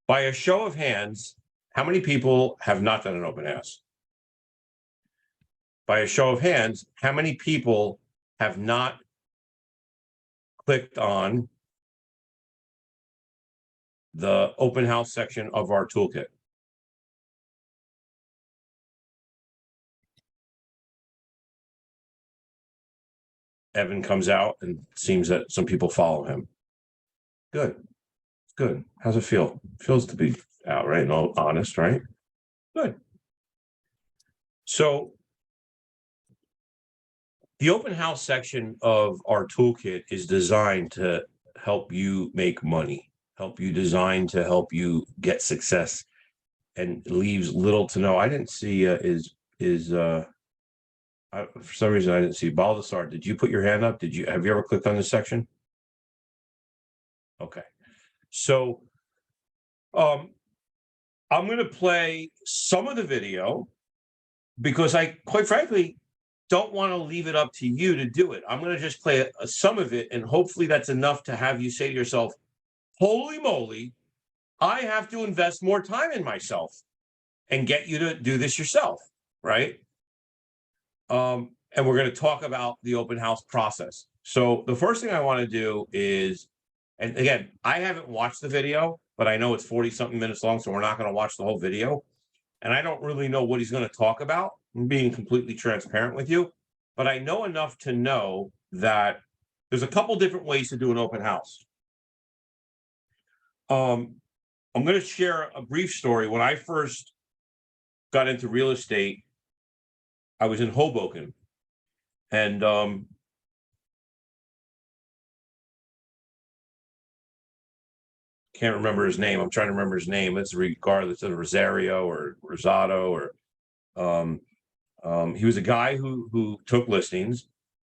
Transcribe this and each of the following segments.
By a show of hands, how many people have not done an open house? By a show of hands, how many people have not clicked on the open house section of our toolkit? Evan comes out and it seems that some people follow him. Good. Good. How's it feel? Feels to be out, right? And all honest, right? Good. So the open house section of our toolkit is designed to help you make money, help you design to help you get success, and leaves little to no. I didn't see for some reason I didn't see Baldassar. Did you put your hand up? Have you ever clicked on this section? Okay. So I'm going to play some of the video because I, quite frankly, don't want to leave it up to you to do it. I'm going to just play some of it, and hopefully that's enough to have you say to yourself, holy moly, I have to invest more time in myself and get you to do this yourself, right? And we're going to talk about the open house process. So the first thing I want to do is, and again, I haven't watched the video, but I know it's 40-something minutes long, so we're not going to watch the whole video. And I don't really know what he's going to talk about. I'm being completely transparent with you, but I know enough to know that there's a couple different ways to do an open house. I'm going to share a brief story. When I first got into real estate, I was in Hoboken, and can't remember his name. I'm trying to remember his name. It's regardless of Rosario or Rosado or he was a guy who took listings,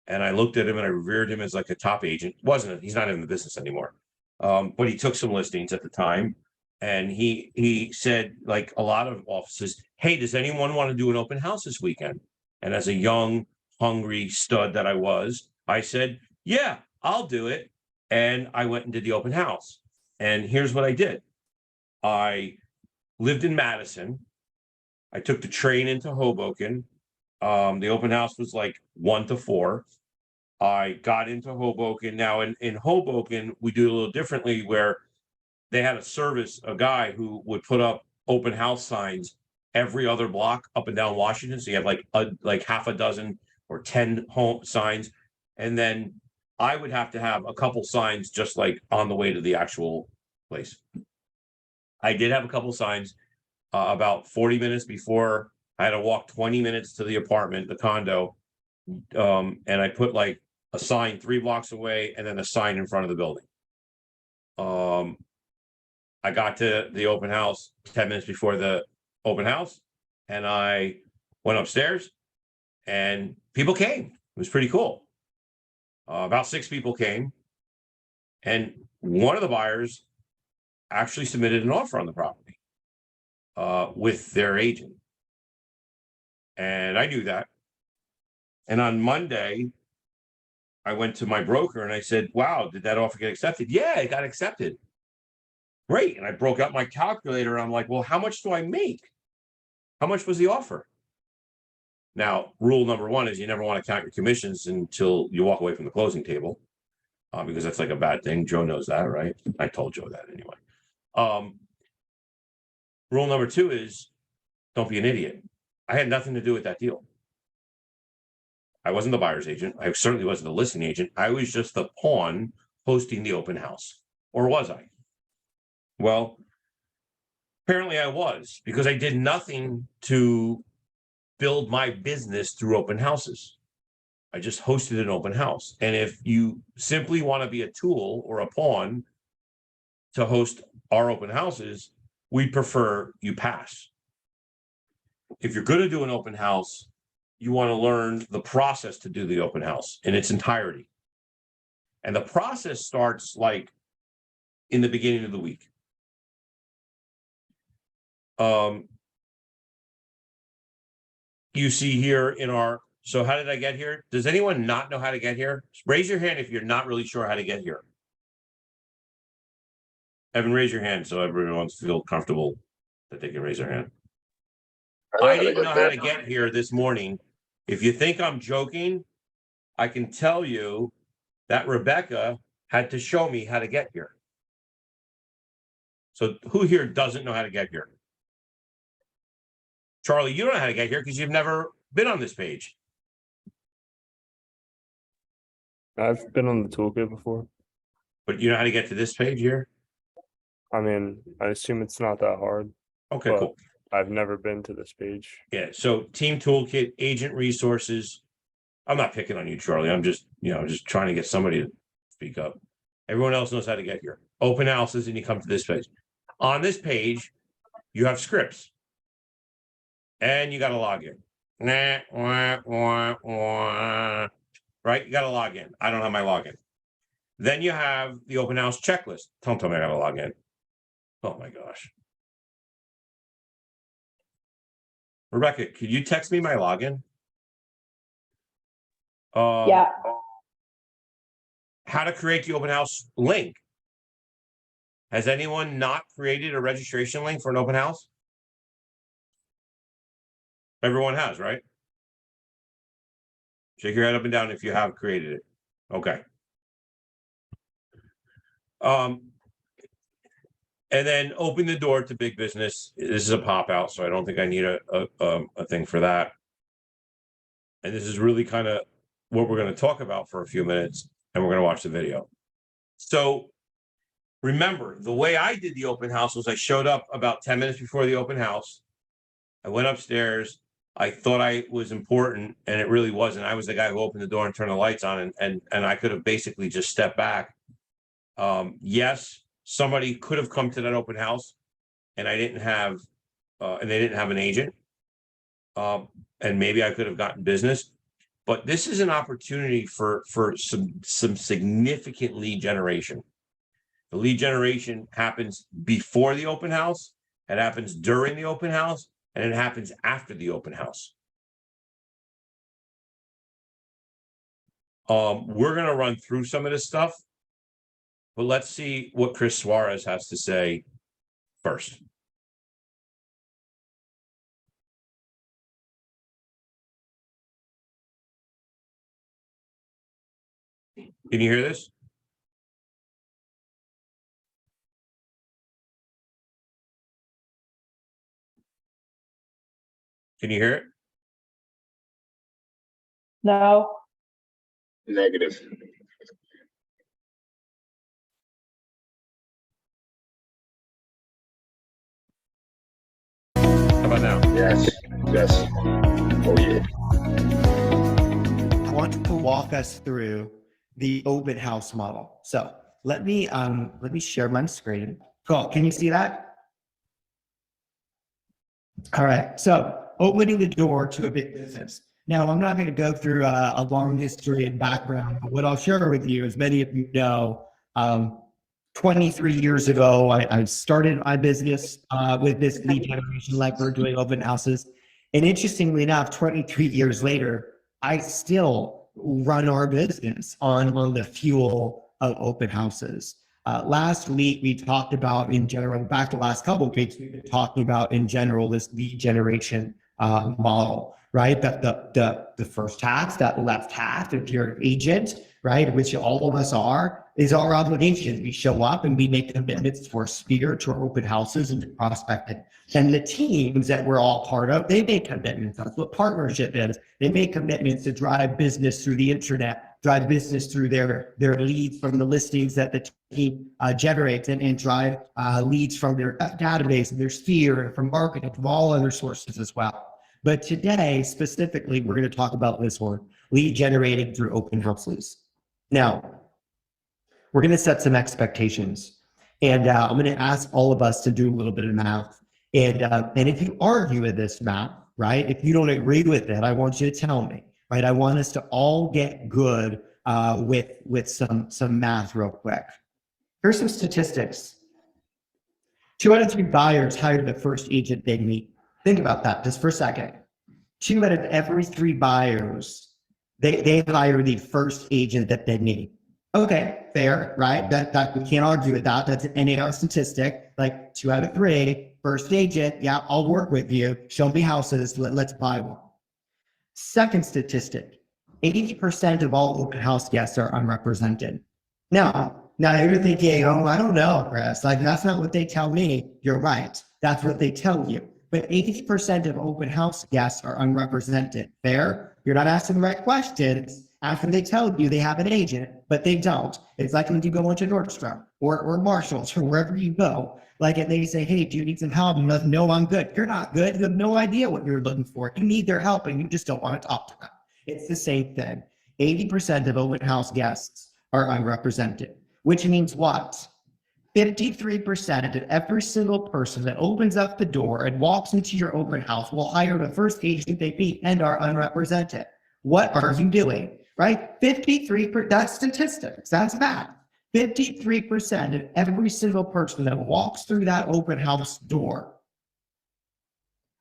and I looked at him and I revered him as like a top agent. He's not in the business anymore. But he took some listings at the time, and he said, like a lot of offices, hey, does anyone want to do an open house this weekend? And as a young, hungry stud that I was, I said, yeah, I'll do it. And I went and did the open house. And here's what I did. I lived in Madison. I took the train into Hoboken. The open house was like 1 to 4. I got into Hoboken. Now in Hoboken, we do it a little differently, where they had a guy who would put up open house signs every other block up and down Washington. So you have like half a dozen or 10 home signs. And then I would have to have a couple signs just like on the way to the actual place. I did have a couple signs about 40 minutes before. I had to walk 20 minutes to the apartment, the condo. And I put like a sign 3 blocks away and then a sign in front of the building. I got to the open house 10 minutes before the open house, and I went upstairs and people came. It was pretty cool. About 6 people came, and one of the buyers actually submitted an offer on the property with their agent. And I knew that. And on Monday, I went to my broker and I said, wow, did that offer get accepted? Yeah, it got accepted. Great. And I broke out my calculator. I'm like, well, how much do I make? How much was the offer? Now, rule number 1 is you never want to count your commissions until you walk away from the closing table, because that's like a bad thing. Joe knows that, right? I told Joe that anyway. Rule number 2 is don't be an idiot. I had nothing to do with that deal. I wasn't the buyer's agent. I certainly wasn't the listing agent. I was just the pawn hosting the open house. Or was I? Well, apparently I was, because I did nothing to build my business through open houses. I just hosted an open house. And if you simply want to be a tool or a pawn to host our open houses, we prefer you pass. If you're going to do an open house, you want to learn the process to do the open house in its entirety. And the process starts like in the beginning of the week. You see here in our, so how did I get here? Does anyone not know how to get here? Raise your hand if you're not really sure how to get here. Evan, raise your hand so everyone feels comfortable that they can raise their hand. I didn't know how to get here this morning. If you think I'm joking, I can tell you that Rebecca had to show me how to get here. So who here doesn't know how to get here? Charlie, you don't know how to get here because you've never been on this page. I've been on the toolkit before. But you know how to get to this page here? I mean, I assume it's not that hard. Okay, but cool. I've never been to this page. Yeah, so team toolkit, agent resources. I'm not picking on you, Charlie. I'm just, just trying to get somebody to speak up. Everyone else knows how to get here. Open houses, and you come to this page. On this page, you have scripts. And you got to log in. Right? You got to log in. I don't have my login. Then you have the open house checklist. Don't tell me I got to log in. Oh my gosh. Rebecca, could you text me my login? Yeah. How to create the open house link. Has anyone not created a registration link for an open house? Everyone has, right? Shake your head up and down if you have created it. Okay. And then open the door to big business. This is a pop out, so I don't think I need a thing for that. And this is really kind of what we're going to talk about for a few minutes, and we're going to watch the video. So remember, the way I did the open house was I showed up about 10 minutes before the open house. I went upstairs. I thought I was important, and it really wasn't. I was the guy who opened the door and turned the lights on, and I could have basically just stepped back. Yes, somebody could have come to that open house, and I didn't have, and they didn't have an agent, and maybe I could have gotten business. But this is an opportunity for some significant lead generation. The lead generation happens before the open house, it happens during the open house, and it happens after the open house. We're going to run through some of this stuff, but let's see what Chris Suarez has to say first. Can you hear this? Can you hear it? No. Negative. How about now? Yes. Yes. Oh yeah. I want to walk us through the open house model. So let me share my screen. Cool. Can you see that? All right. So opening the door to a big business. Now, I'm not going to go through a long history and background, but what I'll share with you, as many of you know, 23 years ago, I started my business with this lead generation, like we're doing open houses. And interestingly enough, 23 years later, I still run our business on the fuel of open houses. Last week, we talked about in general, back to the last couple of weeks, we've been talking about in general this lead generation model, right? That the first half, that left half, if you're an agent, right, which all of us are, is our obligation. We show up and we make commitments for spirit to our open houses and to prospecting. And the teams that we're all part of, they make commitments. That's what partnership is. They make commitments to drive business through the internet, drive business through their leads from the listings that the team generates, and drive leads from their database and their sphere and from marketing, from all other sources as well. But today, specifically, we're going to talk about this one, lead generating through open houses. Now, we're going to set some expectations, and I'm going to ask all of us to do a little bit of math. And if you argue with this math, right, if you don't agree with it, I want you to tell me, right? I want us to all get good with some math real quick. Here's some statistics. 2 out of 3 buyers hire the first agent they meet. Think about that just for a second. 2 out of every 3 buyers, they hire the first agent that they meet. Okay, fair, right? That we can't argue with that. That's an NAR statistic. Like 2 out of 3, first agent. Yeah, I'll work with you. Show me houses. Let's buy one. Second statistic: 80% of all open house guests are unrepresented. Now you're thinking, oh, I don't know, Chris. Like that's not what they tell me. You're right. That's what they tell you. But 80% of open house guests are unrepresented. Fair? You're not asking the right questions after they tell you they have an agent, but they don't. It's like when you go into Nordstrom or Marshalls or wherever you go. Like, and they say, hey, do you need some help? And you're like, no, I'm good. You're not good. You have no idea what you're looking for. You need their help and you just don't want to talk to them. It's the same thing. 80% of open house guests are unrepresented, which means what? 53% of every single person that opens up the door and walks into your open house will hire the first agent they meet and are unrepresented. What are you doing? Right? 53%, that's statistics, that's math. 53% of every single person that walks through that open house door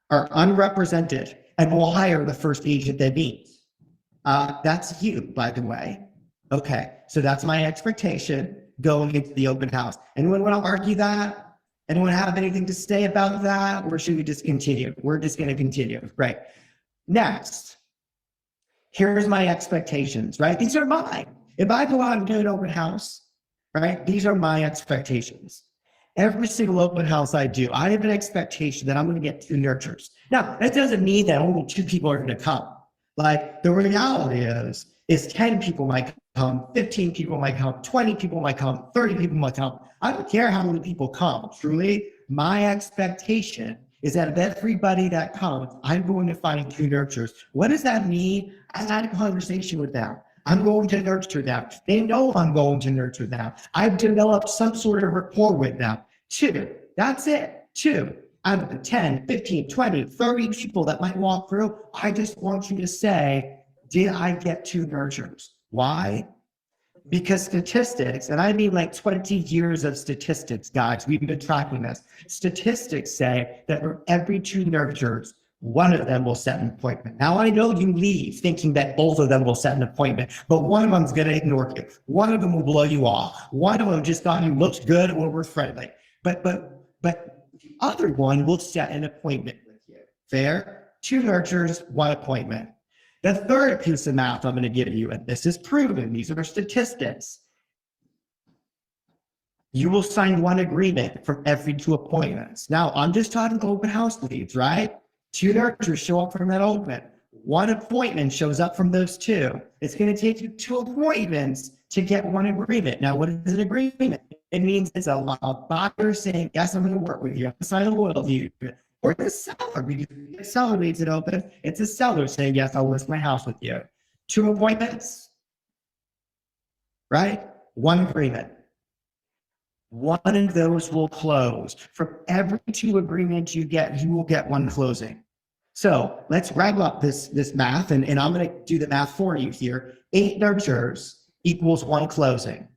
are unrepresented and will hire the first agent they meet. That's you, by the way. Okay, so that's my expectation going into the open house. Anyone want to argue that? Anyone have anything to say about that? Or should we just continue? We're just going to continue, right? Next, here's my expectations, right? These are mine. If I go out and do an open house, right? These are my expectations. Every single open house I do, I have an expectation that I'm going to get 2 nurtures. Now, that doesn't mean that only 2 people are going to come. Like the reality is 10 people might come, 15 people might come, 20 people might come, 30 people might come. I don't care how many people come. Truly, my expectation is that of everybody that comes, I'm going to find 2 nurtures. What does that mean? I had a conversation with them. I'm going to nurture them. They know I'm going to nurture them. I've developed some sort of rapport with them. 2, that's it. 2 out of the 10, 15, 20, 30 people that might walk through, I just want you to say, did I get 2 nurtures? Why? Because statistics, and I mean like 20 years of statistics, guys, we've been tracking this. Statistics say that for every 2 nurtures, 1 of them will set an appointment. Now, I know you leave thinking that both of them will set an appointment, but one of them's going to ignore you. One of them will blow you off. One of them just thought you looked good or were friendly. But the other one will set an appointment with you. Fair? 2 nurtures, 1 appointment. The third piece of math I'm going to give you, and this is proven, these are statistics. You will sign 1 agreement for every 2 appointments. Now, I'm just talking open house leads, right? 2 nurtures show up from that open. 1 appointment shows up from those 2. It's going to take you 2 appointments to get 1 agreement. Now, what is an agreement? It means it's a buyer saying, yes, I'm going to work with you. I'm going to sign a loyalty. Or the seller, because the seller leaves it open. It's a seller saying, yes, I'll list my house with you. 2 appointments, right? 1 agreement. 1 of those will close. From every 2 agreements you get, you will get 1 closing. So let's wrap up this math, and I'm going to do the math for you here. 8 nurtures equals 1 closing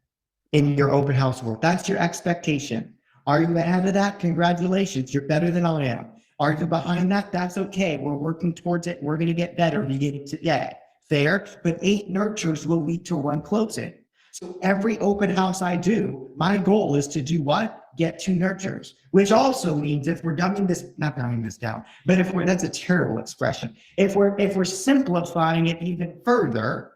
in your open house work. That's your expectation. Are you ahead of that? Congratulations. You're better than I am. Are you behind that? That's okay. We're working towards it. We're going to get better. We get it today. Fair? But 8 nurtures will lead to 1 closing. So every open house I do, my goal is to do what? Get 2 nurtures, which also means if we're not dumbing this down, but that's a terrible expression. If we're simplifying it even further,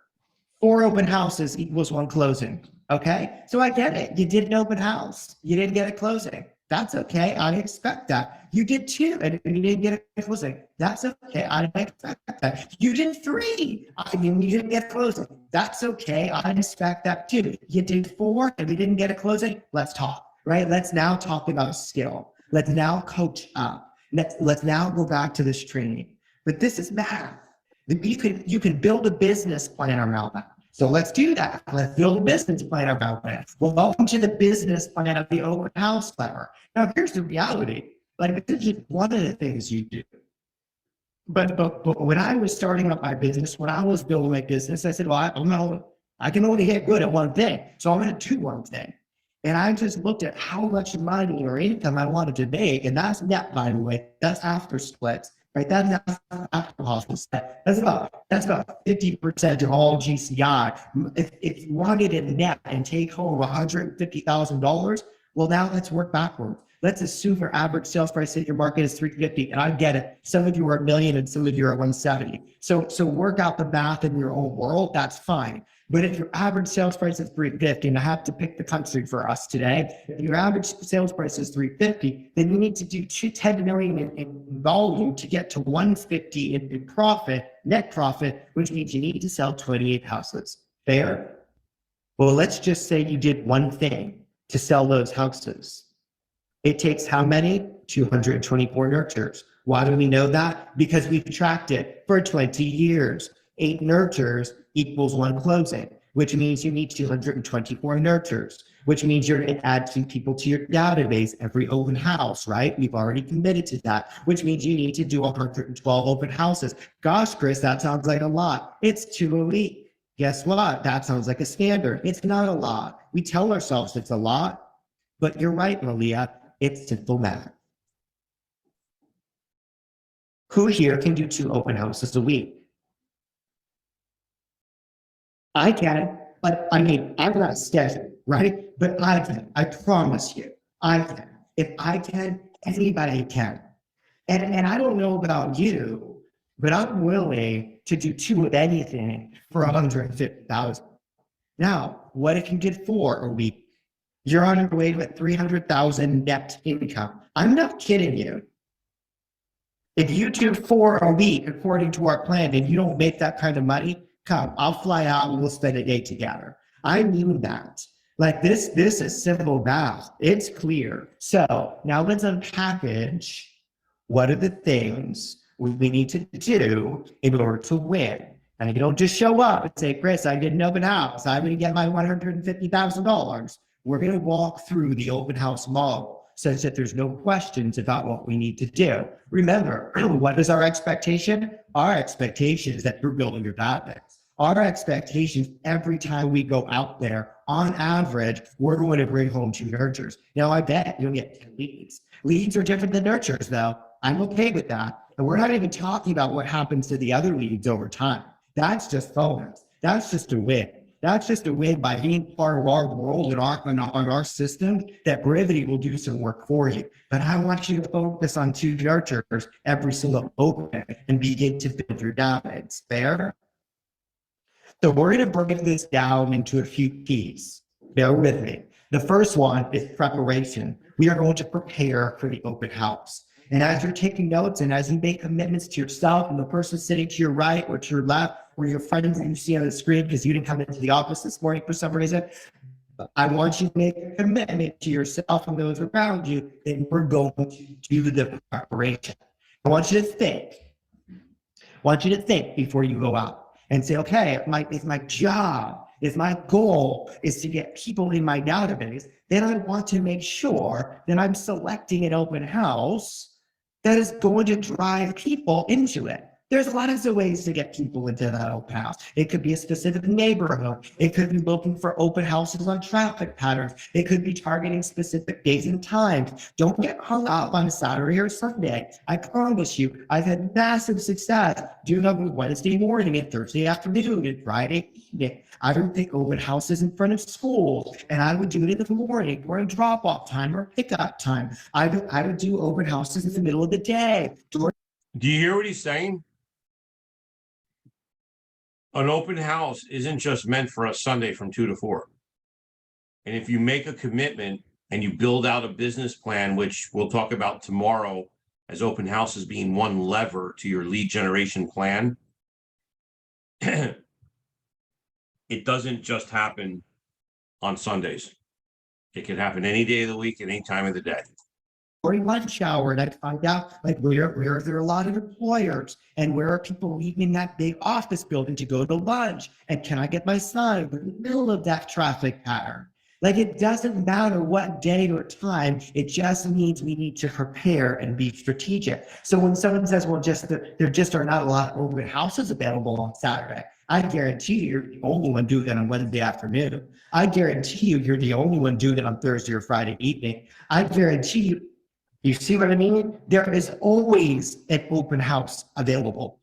4 open houses equals 1 closing. Okay, so I get it. You did an open house. You didn't get a closing. That's okay. I expect that. You did 2 and you didn't get a closing. That's okay. I expect that. You did 3 and you didn't get a closing. That's okay. I expect that too. You did 4 and we didn't get a closing. Let's talk, right? Let's now talk about skill. Let's now coach up. Let's now go back to this training. But this is math. You can build a business plan around that. So let's do that. Let's build a business plan about that. Well, welcome to the business plan of the open house clever. Now, here's the reality. Like, this is one of the things you do. But when I was starting up my business, when I was building my business, I said, well, I can only get good at one thing. So I'm going to do one thing. And I just looked at how much money or income I wanted to make. And that's net, by the way. That's after splits. right? That's actual houses. That's about 50% of all GCI. If you wanted it net and take home $150,000, well, now let's work backwards. Let's assume your average sales price in your market is 350, and I get it. Some of you are at 1 million and some of you are at 170. So work out the math in your own world. That's fine. But if your average sales price is 350, and I have to pick the country for us today, if your average sales price is 350, then you need to do 10 million in volume to get to 150 in profit, net profit, which means you need to sell 28 houses. Fair? Well, let's just say you did one thing to sell those houses. It takes how many? 224 nurtures. Why do we know that? Because we've tracked it for 20 years. 8 nurtures equals 1 closing, which means you need 224 nurtures, which means you're going to add 2 people to your database every open house, right? We've already committed to that, which means you need to do 112 open houses. Gosh, Chris, that sounds like a lot. It's 2 a week. Guess what? That sounds like a standard. It's not a lot. We tell ourselves it's a lot, but you're right, Malia. It's simple math. Who here can do 2 open houses a week? I can, but I mean, I'm not a schedule, right? But I can. I promise you, I can. If I can, anybody can. And I don't know about you, but I'm willing to do 2 of anything for 150,000. Now, what it can get for a week? You're on your way to 300,000 net income. I'm not kidding you. If you do 4 a week according to our plan and you don't make that kind of money, come, I'll fly out and we'll spend a day together. I mean that. Like this is simple math. It's clear. So now let's unpackage what are the things we need to do in order to win. And you don't just show up and say, Chris, I did an open house. I'm going to get my $150,000. We're going to walk through the open house model such that there's no questions about what we need to do. Remember, what is our expectation? Our expectation is that you're building your database. Our expectations every time we go out there, on average, we're going to bring home 2 nurtures. Now, I bet you'll get 10 leads. Leads are different than nurtures, though. I'm okay with that. And we're not even talking about what happens to the other leads over time. That's just bonus. That's just a win. That's just a win by being part of our world and on our system that Brevity will do some work for you. But I want you to focus on 2 nurtures every single open and begin to build your database. Fair? So we're going to break this down into a few keys. Bear with me. The first one is preparation. We are going to prepare for the open house. And as you're taking notes and as you make commitments to yourself and the person sitting to your right or to your left or your friends that you see on the screen because you didn't come into the office this morning for some reason, I want you to make a commitment to yourself and those around you that we're going to do the preparation. I want you to think. I want you to think before you go out and say, okay, if my job, if my goal is to get people in my database, then I want to make sure that I'm selecting an open house that is going to drive people into it. There's lots of ways to get people into that open house. It could be a specific neighborhood. It could be looking for open houses on traffic patterns. It could be targeting specific days and times. Don't get hung up on a Saturday or Sunday. I promise you, I've had massive success doing them Wednesday morning and Thursday afternoon and Friday evening. I would pick open houses in front of schools, and I would do it in the morning or a drop-off time or pickup time. I would do open houses in the middle of the day. Do you hear what he's saying? An open house isn't just meant for a Sunday from 2 to 4. And if you make a commitment and you build out a business plan, which we'll talk about tomorrow as open houses being one lever to your lead generation plan, it doesn't just happen on Sundays. It can happen any day of the week, at any time of the day. During lunch hour, and I'd find out like where there are a lot of employers and where are people leaving that big office building to go to lunch, and can I get my son in the middle of that traffic pattern? Like, it doesn't matter what day or time, it just means we need to prepare and be strategic. So when someone says, well, there just are not a lot of open houses available on Saturday, I guarantee you, you're the only one doing that on Wednesday afternoon. I guarantee you, you're the only one doing it on Thursday or Friday evening. I guarantee you, You see what I mean? There is always an open house available.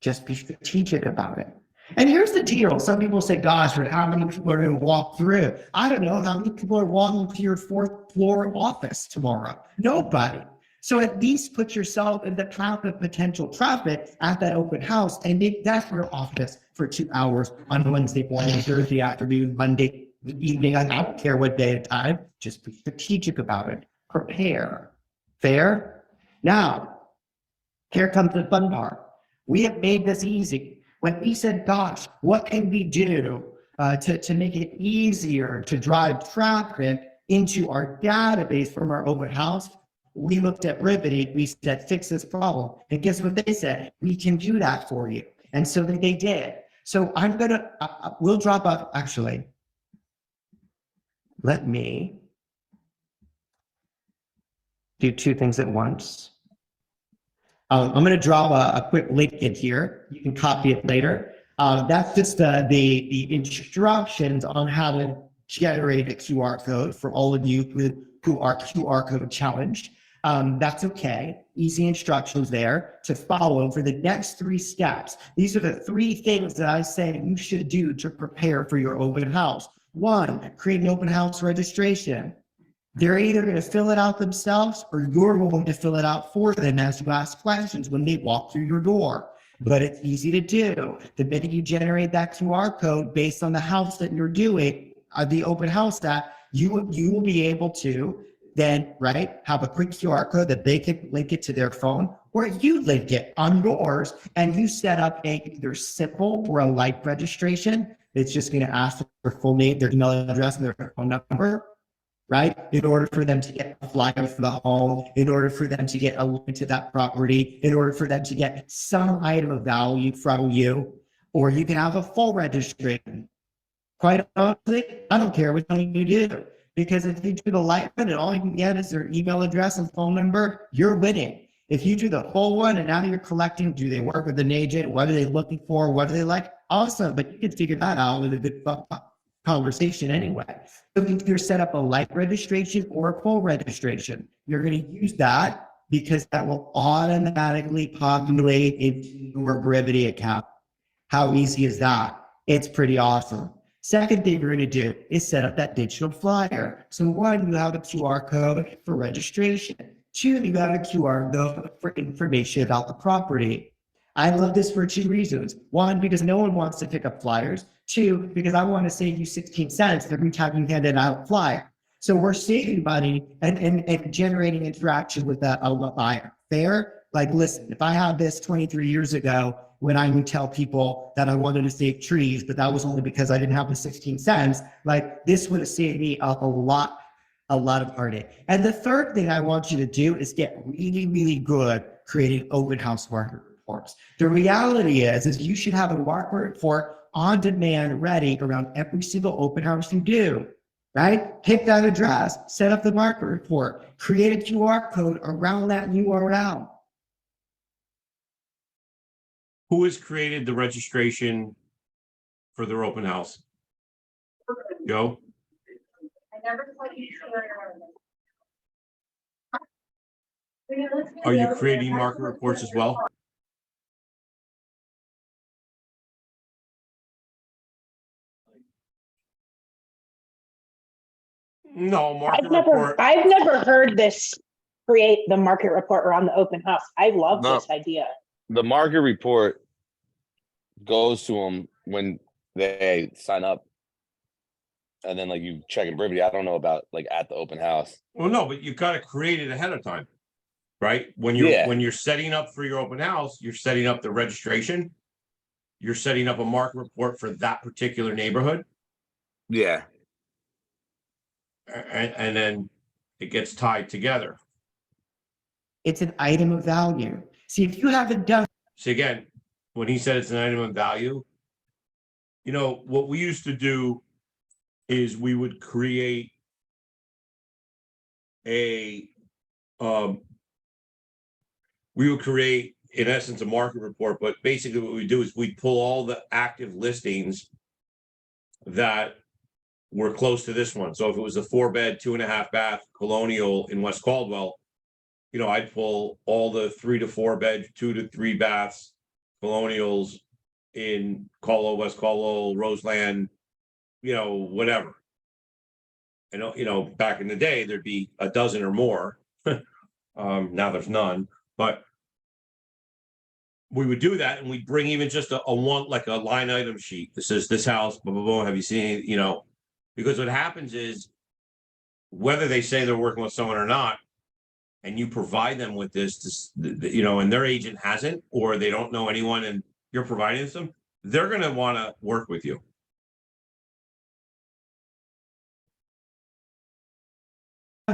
Just be strategic about it. And here's the deal. Some people say, gosh, but how many people are going to walk through? I don't know. How many people are walking to your 4th floor office tomorrow? Nobody. So at least put yourself in the path of potential traffic at that open house and make that your office for 2 hours on Wednesday morning, Thursday afternoon, Monday evening. I don't care what day at a time. Just be strategic about it. Prepare. Fair? Now, here comes the fun part. We have made this easy. When we said, gosh, what can we do to make it easier to drive traffic into our database from our open house? We looked at Riveting. We said, fix this problem. And guess what they said? We can do that for you. And so they did. So I'm going to, we'll drop up, actually. Let me do 2 things at once. I'm going to drop a quick link in here. You can copy it later. That's just the instructions on how to generate a QR code for all of you who are QR code challenged. That's okay. Easy instructions there to follow for the next 3 steps. These are the 3 things that I say you should do to prepare for your open house. 1, create an open house registration. They're either going to fill it out themselves or you're going to fill it out for them as you ask questions when they walk through your door. But it's easy to do. The minute you generate that QR code based on the house that you're doing, the open house that you will be able to then, right, have a quick QR code that they can link it to their phone, or you link it on yours and you set up a either simple or a light registration. It's just going to ask their full name, their email address, and their phone number. Right? In order for them to get a flyer for the home, in order for them to get a link to that property, in order for them to get some item of value from you, or you can have a full registration. Quite honestly, I don't care which one you do, because if you do the light one and all you can get is their email address and phone number, you're winning. If you do the full one and now you're collecting, do they work with an agent? What are they looking for? What do they like? Awesome, but you can figure that out with a good conversation anyway. So if you're set up a light registration or a full registration, you're going to use that because that will automatically populate into your Brevity account. How easy is that? It's pretty awesome. Second thing you're going to do is set up that digital flyer. So 1, you have a QR code for registration. 2, you have a QR code for information about the property. I love this for 2 reasons. 1, because no one wants to pick up flyers. 2, because I want to save you 16 cents every time you hand out a flyer. So we're saving money and generating interaction with that buyer. Fair? Like, listen, if I had this 23 years ago when I would tell people that I wanted to save trees, but that was only because I didn't have the 16 cents, like this would have saved me a lot of heartache. And the third thing I want you to do is get really, really good creating open house market reports. The reality is you should have a market report on demand ready around every single open house you do, right? Pick that address, set up the market report, create a QR code around that URL. Who has created the registration for their open house? Joe? I never thought you Are you creating market reports as well? No, market report. I've never heard this create the market report around the open house. I love No. this idea. The market report goes to them when they sign up. And then like you check in Brivity. I don't know about like at the open house. Well, no, but you got to create it ahead of time, right? When you're setting up for your open house, you're setting up the registration. You're setting up a market report for that particular neighborhood. Yeah. And then it gets tied together. It's an item of value. See, if you haven't done. See, again, when he said it's an item of value, you know, what we used to do is we would create in essence a market report, but basically what we do is we pull all the active listings that we're close to this one. So if it was a 4-bed, 2.5-bath colonial in West Caldwell, I'd pull all the 3 to 4 bed, 2 to 3 baths colonials in Caldwell, West Caldwell, Roseland, whatever. And back in the day, there'd be a dozen or more. Now there's none, but we would do that, and we'd bring even just a one, like a line item sheet that says this house, blah, blah, blah. Have you seen, because what happens is whether they say they're working with someone or not, and you provide them with this, and their agent hasn't, or they don't know anyone and you're providing them, they're going to want to work with you.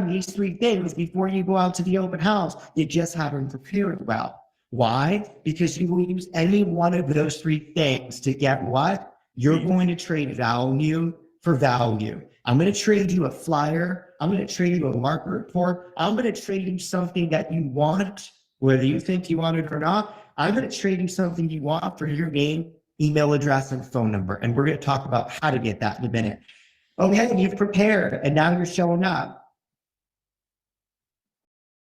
These 3 things before you go out to the open house, you just haven't prepared well. Why? Because you will use any one of those 3 things to get what? You're going to trade value for value. I'm going to trade you a flyer. I'm going to trade you a market report. I'm going to trade you something that you want, whether you think you want it or not. I'm going to trade you something you want for your name, email address, and phone number. And we're going to talk about how to get that in a minute. Okay, you've prepared, and now you're showing up,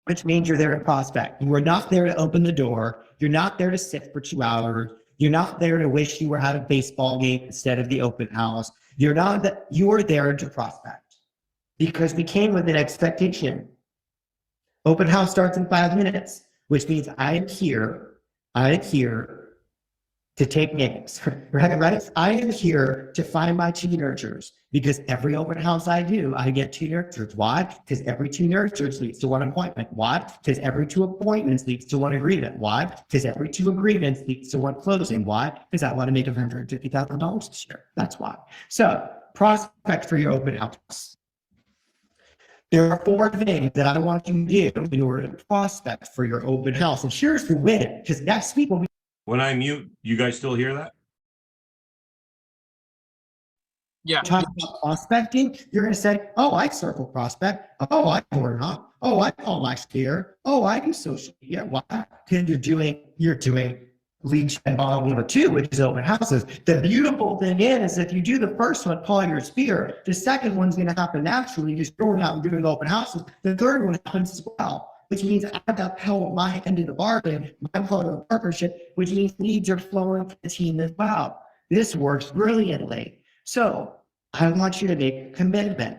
which means you're there to prospect. You are not there to open the door. You're not there to sit for 2 hours. You're not there to wish you were at a baseball game instead of the open house. You are there to prospect, because we came with an expectation. Open house starts in 5 minutes, which means I am here to take names, right? I am here to find my 2 nurturers, because every open house I do, I get 2 nurturers. Why? Because every 2 nurturers leads to 1 appointment. Why? Because every 2 appointments leads to 1 agreement. Why? Because every 2 agreements leads to 1 closing. Why? Because I want to make $150,000 this year. That's why. So prospect for your open house. There are 4 things that I want you to do in order to prospect for your open house. And here's the win, because next week we'll be When I mute, you guys still hear that? Yeah. talking about prospecting. You're going to say, oh, I circle prospect. Oh, I door knock. Oh, I call my sphere. Oh, I do social media. Why? Because you're doing lead gen model number 2, which is open houses. The beautiful thing is, if you do the first one, call your sphere, the second one's going to happen naturally. You just door out and doing open houses. The third one happens as well, which means I've upheld my end of the bargain, my part of the partnership, which means leads are flowing to the team as well. This works brilliantly. So I want you to make a commitment.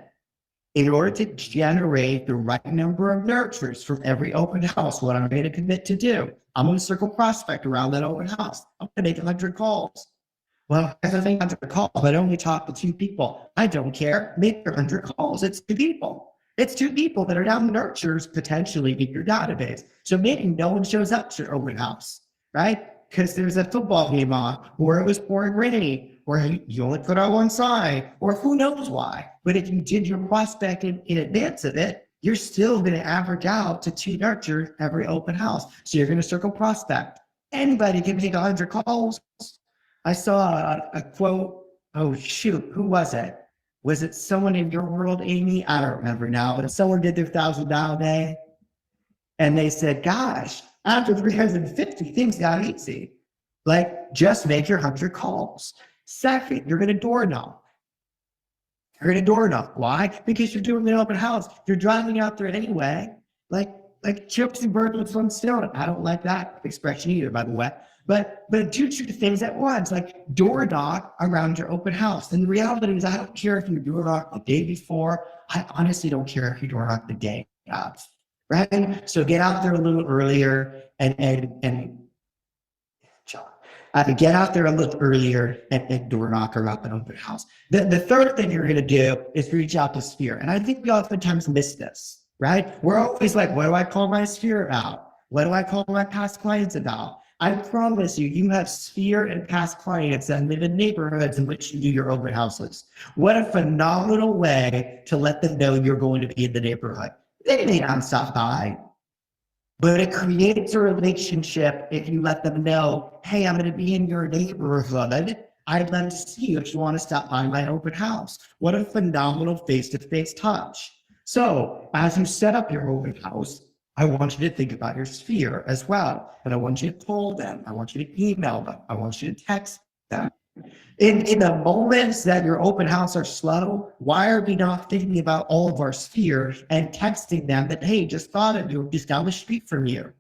In order to generate the right number of nurturers from every open house, what I'm going to commit to do, I'm going to circle prospect around that open house. I'm going to make 100 calls. Well, as I make 100 calls, but only talk to 2 people. I don't care. Make 100 calls. It's 2 people. It's 2 people that are now nurturers potentially in your database. So maybe no one shows up to your open house, right? Because there's a football game on, or it was pouring rainy, or you only put on one side, or who knows why. But if you did your prospecting in advance of it, you're still going to average out to 2 nurturers every open house. So you're going to circle prospect. Anybody can make 100 calls. I saw a quote. Oh, shoot. Who was it? Was it someone in your world, Amy? I don't remember now, but someone did their 1,000 dial day. And they said, gosh, after 350, things got easy. Like, just make your 100 calls. Second, you're going to door knock. You're going to door knock. Why? Because you're doing an open house. You're driving out there anyway. Like chips and birds with one stone. I don't like that expression either, by the way. But do 2 things at once, like door knock around your open house. And the reality is, I don't care if you door knock the day before. I honestly don't care if you door knock the day of. Right? So get out there a little earlier and get out there a little earlier and door knock around an open house. The third thing you're going to do is reach out to sphere. And I think we oftentimes miss this, right? We're always like, what do I call my sphere about? What do I call my past clients about? I promise you, you have sphere and past clients that live in neighborhoods in which you do your open houses. What a phenomenal way to let them know you're going to be in the neighborhood. They may not stop by, but it creates a relationship if you let them know, hey, I'm going to be in your neighborhood. I'd love to see you if you want to stop by my open house. What a phenomenal face-to-face touch. So as you set up your open house, I want you to think about your sphere as well. And I want you to call them. I want you to email them. I want you to text them. In the moments that your open house are slow, why are we not thinking about all of our sphere and texting them that, hey, just thought of you, just down the street from you?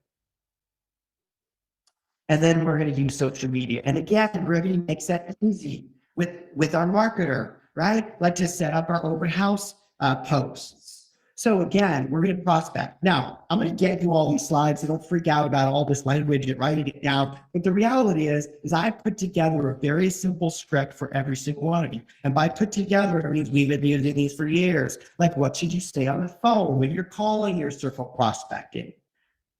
And then we're going to use social media. And again, we're going to make that easy with our marketer, right? Let's just set up our open house posts. So again, we're going to prospect. Now, I'm going to get you all these slides, so don't freak out about all this language and writing it down. But the reality is I put together a very simple script for every single one of you. And by put together, it means we've been using these for years. Like, what should you say on the phone when you're calling your circle prospecting?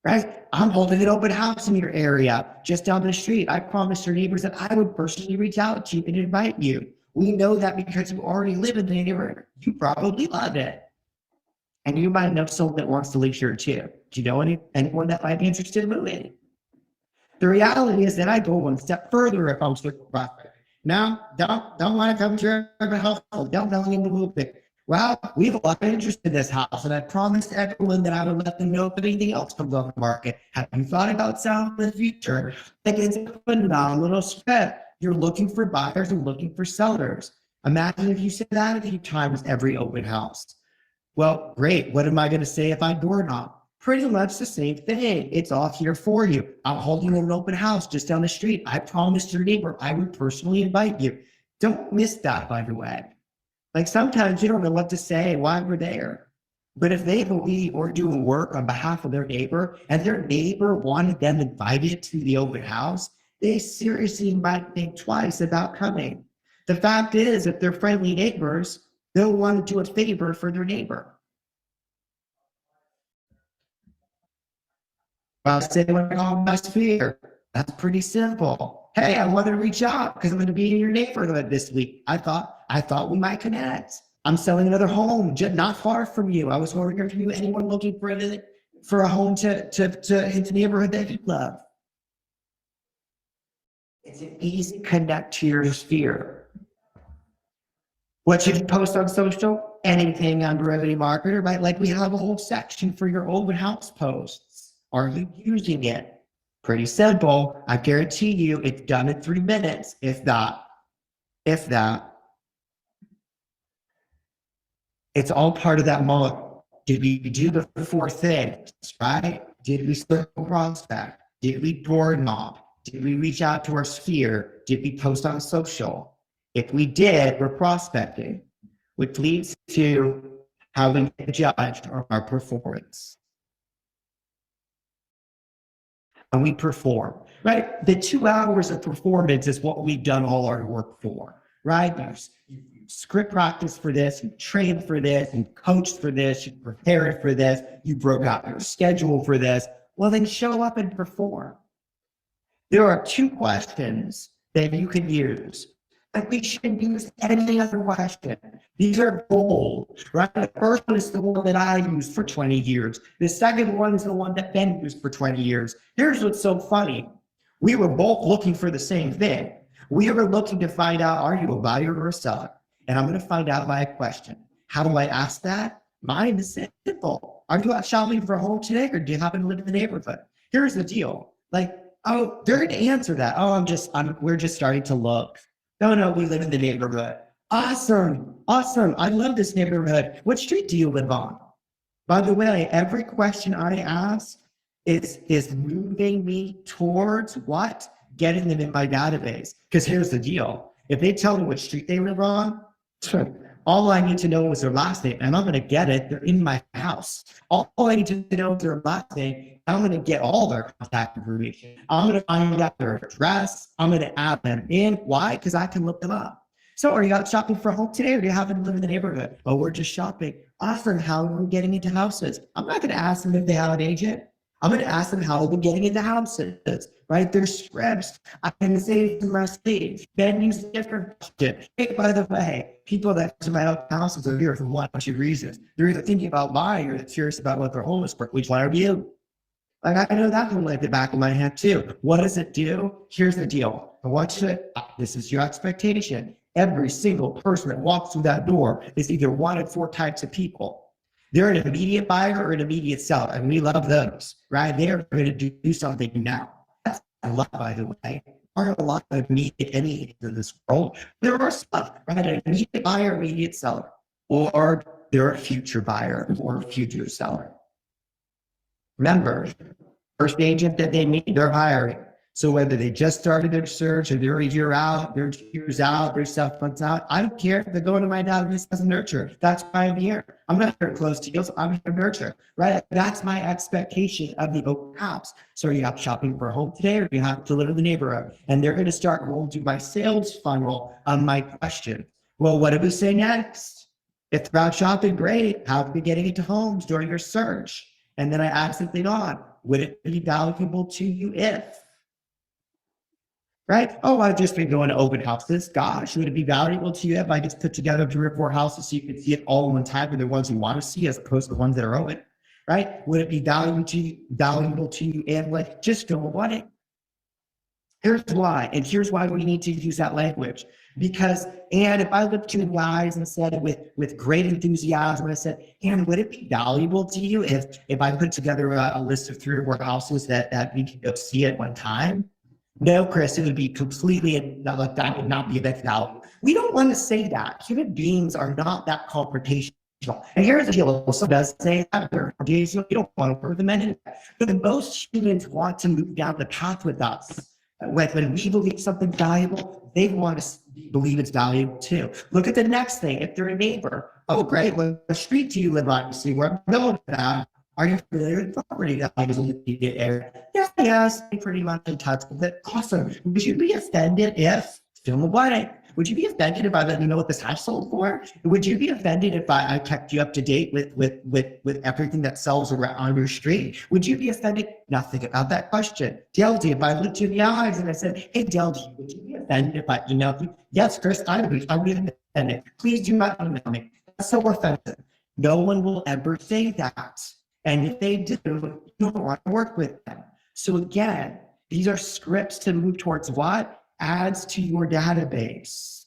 Right? I'm holding an open house in your area, just down the street. I promised your neighbors that I would personally reach out to you and invite you. We know that because you already live in the neighborhood. You probably love it. And you might know someone that wants to live here too. Do you know anyone that might be interested in moving? The reality is that I go one step further if I'm circle prospecting. No, don't want to come to your household. Don't into moving. Well, we have a lot of interest in this house, and I promised everyone that I would let them know if anything else comes on the market. Have you thought about selling in the future? Like, it's a phenomenal spread. You're looking for buyers and looking for sellers. Imagine if you said that a few times every open house. Well, great. What am I going to say if I door knock? Pretty much the same thing. It's all here for you. I'm holding an open house just down the street. I promised your neighbor I would personally invite you. Don't miss that, by the way. Like, sometimes you don't know what to say while we're there. But if they believe we're doing work on behalf of their neighbor and their neighbor wanted them invited to the open house, they seriously might think twice about coming. The fact is, if they're friendly neighbors, they'll want to do a favor for their neighbor. Well, say what I call my sphere. That's pretty simple. Hey, I want to reach out because I'm going to be in your neighborhood this week. I thought we might connect. I'm selling another home just not far from you. I was wondering if you anyone looking for a home to hit the neighborhood that you love. It's an easy connect to your sphere. What should you post on social? Anything on Brevity Marketer, right? Like, we have a whole section for your open house posts. Are you using it? Pretty simple. I guarantee you it's done in 3 minutes, if that. It's all part of that model. Did we do the 4 things, right? Did we circle prospect? Did we door knock? Did we reach out to our sphere? Did we post on social? If we did, we're prospecting, which leads to how we get judged on our performance. And we perform, right? The 2 hours of performance is what we've done all our work for, right? There's script practice for this, you trained for this, you coached for this, you prepared for this, you broke out your schedule for this. Well, then show up and perform. There are 2 questions that you can use, and we shouldn't use any other question. These are bold, right? The first one is the one that I used for 20 years. The second one is the one that Ben used for 20 years. Here's what's so funny. We were both looking for the same thing. We were looking to find out, are you a buyer or a seller? And I'm going to find out by a question. How do I ask that? Mine is simple. Are you out shopping for a home today, or do you happen to live in the neighborhood? Here's the deal. Like, oh, they're going to answer that. Oh, we're just starting to look. No, we live in the neighborhood. Awesome. I love this neighborhood. What street do you live on? By the way, every question I ask is moving me towards what? Getting them in my database. Because here's the deal. If they tell me which street they live on, all I need to know is their last name, and I'm going to get it. They're in my house. All I need to know is their last name. I'm going to get all their contact information. I'm going to find out their address. I'm going to add them in. Why? Because I can look them up. So are you out shopping for a home today, or do you happen to live in the neighborhood? Oh, we're just shopping. Awesome. How are we getting into houses? I'm not going to ask them if they have an agent. I'm going to ask them how we're getting into houses, right? There's scripts. I can say to my stage, Ben uses different shit. Hey, by the way, people that come to my houses are here for one or 2 reasons. They're either thinking about buying or they're curious about what their home is for. Which one are you? Like, I know that one like the back of my head too. What does it do? Here's the deal. I want you to, this is your expectation. Every single person that walks through that door is either one of 4 types of people. They're an immediate buyer or an immediate seller, and we love those, right? They're going to do something now. That's a lot, by the way. aren't a lot of immediate needs in this world. There are some, right? An immediate buyer, immediate seller, or they're a future buyer or future seller. Remember, first agent that they meet, they're hiring. So whether they just started their search or they're a year out, they're 2 years out, they're 7 months out, I don't care if they're going to my database as a nurture. That's why I'm here. I'm not here to close deals. I'm here to nurture, right? That's my expectation of the open house. So you have shopping for a home today, or you have to live in the neighborhood, and they're going to start rolling through my sales funnel on my question. Well, what do we say next? If they're out shopping, great. How are we getting into homes during your search? And then I ask something on, would it be valuable to you if? Right? Oh, I've just been going to open houses. Gosh, would it be valuable to you if I just put together 3 or 4 houses so you can see it all in one time and the ones you want to see as opposed to the ones that are open? Right? Would it be valuable to you and like just don't want it? Here's why, and here's why we need to use that language. Because, and if I looked you in the eyes and said it with great enthusiasm, I said, and would it be valuable to you if I put together a list of 3 or 4 houses that we could go see at one time? No, Chris, it would be completely, like that would not be that value. We don't want to say that. Human beings are not that confrontational. And here's the deal, someone does say that, you don't want to work with them anyway. But most humans want to move down the path with us. When we believe something's valuable, they want to believe it's valuable too. Look at the next thing. If they're a neighbor, oh great, what street do you live on? See where I'm going with that. Are you familiar with property that is in the immediate area? Yes, I'm pretty much in touch with it. Awesome. Would you be offended if, fill in the blank, would you be offended if I let you know what this house sold for? Would you be offended if I kept you up to date with everything that sells around on your street? Would you be offended? Nothing about that question. Deldy, if I looked you in the eyes and I said, hey, Deldy, would you be offended if I emailed you? Yes, Chris, I would be offended. Please do not email me. That's so offensive. No one will ever say that. And if they do, you don't want to work with them. So again, these are scripts to move towards what? Adds to your database.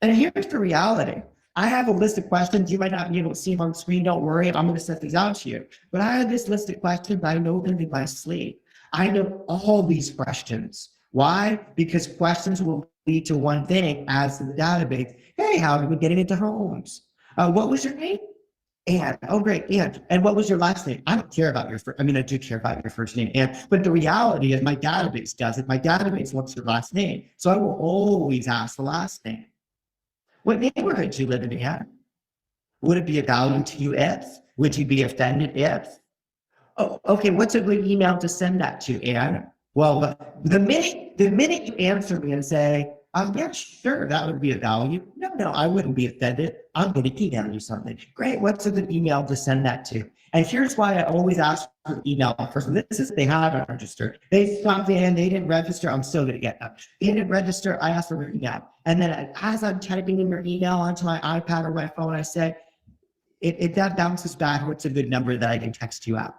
And here's the reality. I have a list of questions. You might not be able to see them on screen. Don't worry. I'm going to set these out to you. But I have this list of questions. I know them in my sleep. I know all these questions. Why? Because questions will lead to one thing, adds to the database. Hey, how are we getting into homes? What was your name? And oh great, and what was your last name? I don't care about your first. I mean, I do care about your first name, but the reality is my database does it. My database wants your last name, so I will always ask the last name. What neighborhood do you live in? Yeah. Would it be a value to you if? Would you be offended if? Oh, okay. What's a good email to send that to, Anne? Well, the minute you answer me and say, yeah, sure, that would be a value. No, I wouldn't be offended. I'm going to email you something. Great, what's a good email to send that to? And here's why I always ask for email first. This is they haven't registered. They stopped in, they didn't register. I'm still going to get them. They didn't register. I asked for their email. And then as I'm typing in your email onto my iPad or my phone, I say, that bounces back. What's a good number that I can text you out?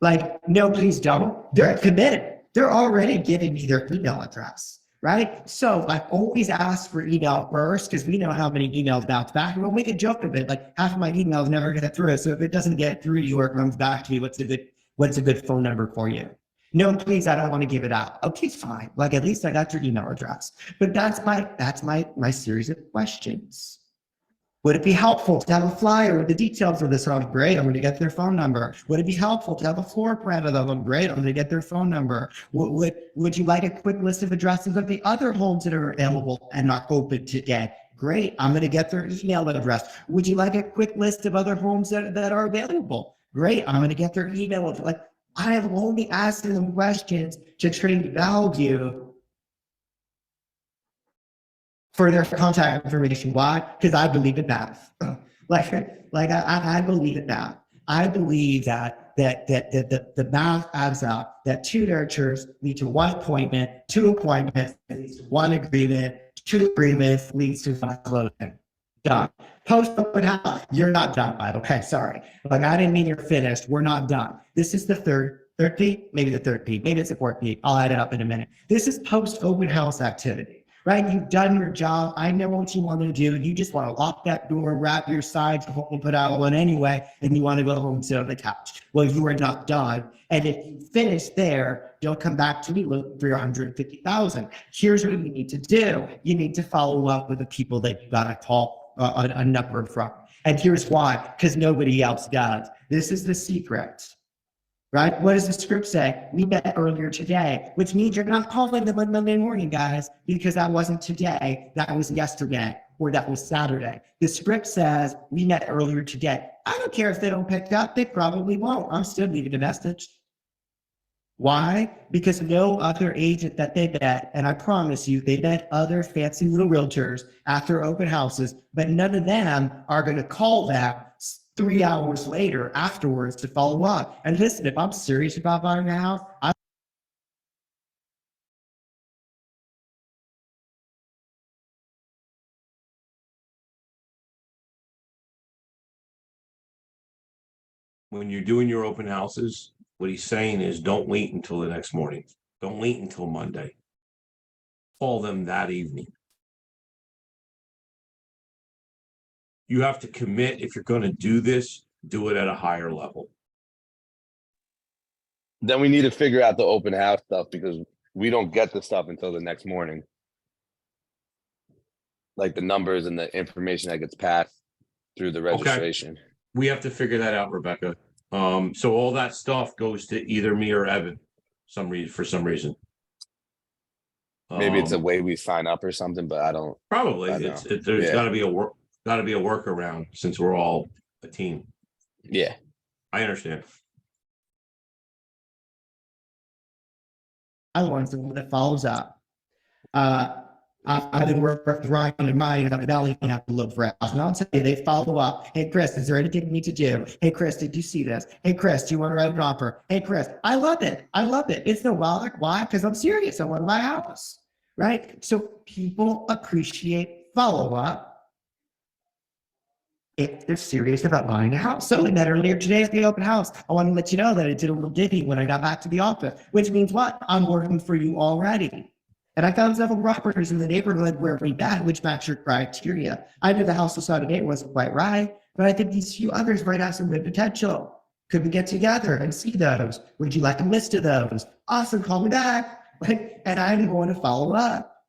Like, no, please don't. They're committed. They're already giving me their email address. Right? So I always ask for email first because we know how many emails bounce back. And we'll make a joke of it. Like half of my emails never get through. So if it doesn't get through you or it comes back to me, what's a good phone number for you? No, please, I don't want to give it out. Okay, fine. Like at least I got your email address. But that's my series of questions. Would it be helpful to have a flyer with the details of this home? Great, I'm going to get their phone number. Would it be helpful to have a floor plan of them? Great, I'm going to get their phone number. Would you like a quick list of addresses of the other homes that are available and not open today? Great, I'm going to get their email address. Would you like a quick list of other homes that are available? Great, I'm going to get their email address. Like, I am only asking them questions to trade value for their contact information. Why? Because I believe in that. I believe in that. I believe that the math adds up, that 2 nurtures lead to 1 appointment, 2 appointments leads to 1 agreement, 2 agreements leads to 1 closing. Done. Post open house, you're not done, right? Okay, sorry. Like I didn't mean you're finished. We're not done. This is the third P, maybe the third P, maybe it's the 4th P. I'll add it up in a minute. This is post open house activity. Right? You've done your job. I know what you want to do. You just want to lock that door, wrap your sides, and put out one anyway, and you want to go home and sit on the couch. Well, you are not done. And if you finish there, Don't come back to me looking for your 150,000. Here's what you need to do. You need to follow up with the people that you got to call a number from. And here's why, because nobody else does. This is the secret. Right? What does the script say? We met earlier today, which means you're not calling them on Monday morning, guys, because that wasn't today. That was yesterday, or that was Saturday. The script says we met earlier today. I don't care if they don't pick up. They probably won't. I'm still leaving a message. Why? Because no other agent that they met, and I promise you, they met other fancy little realtors after open houses, but none of them are going to call them 3 hours later afterwards to follow up. And listen, if I'm serious about buying a house, when you're doing your open houses, what he's saying is don't wait until the next morning. Don't wait until Monday. Call them that evening. You have to commit. If you're going to do this, do it at a higher level. Then we need to figure out the open house stuff because we don't get the stuff until the next morning. Like the numbers and the information that gets passed through the registration. We have to figure that out, Rebecca. So all that stuff goes to either me or Evan, for some reason. Maybe it's a way we sign up or something, but I don't. Probably I know. there's Yeah. got to be a workaround since we're all a team. Yeah. I understand. I want someone that follows up. I've been working with Ryan and Maya on the Valley and have to look for it. And I'll tell you, they follow up. Hey, Chris, is there anything you need to do? Hey, Chris, did you see this? Hey, Chris, do you want to write an offer? Hey, Chris, I love it. I love it. It's no wild. Why? Because I'm serious. I want to buy a house, right? So people appreciate follow up if they're serious about buying a house. So I met earlier today at the open house. I want to let you know that I did a little digging when I got back to the office, which means what? I'm working for you already. And I found several properties in the neighborhood where we met, which match your criteria. I knew the house beside it wasn't quite right, but I think these few others might have some good potential. Could we get together and see those? Would you like a list of those? Awesome, call me back. And I'm going to follow up.